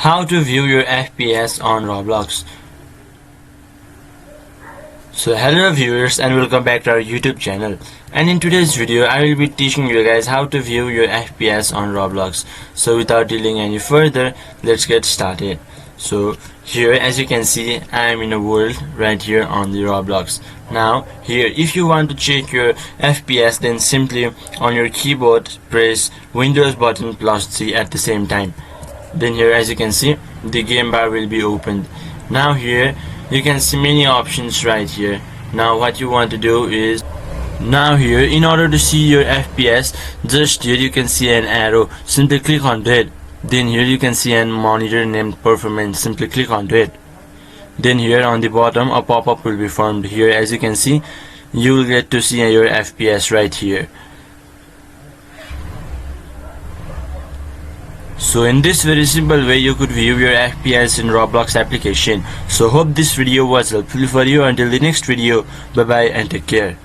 How to view your FPS on Roblox. So hello viewers and welcome back to our YouTube channel, and in today's video I will be teaching you guys how to view your FPS on Roblox. So without delaying any further, let's get started. So here, as you can see, I am in a world right here on the Roblox. Now here, if you want to check your FPS, then simply on your keyboard press Windows button plus C at the same time. Then here, as you can see, the game bar will be opened. Now here you can see many options right here. Now what you want to do is, now here, in order to see your FPS, just here you can see an arrow, simply click on it. Then here you can see a monitor named performance, simply click on it. Then here on the bottom a pop-up will be formed. Here, as you can see, you will get to see your FPS right here. So in this very simple way you could view your FPS in Roblox application. So hope this video was helpful for you. Until the next video, bye bye and take care.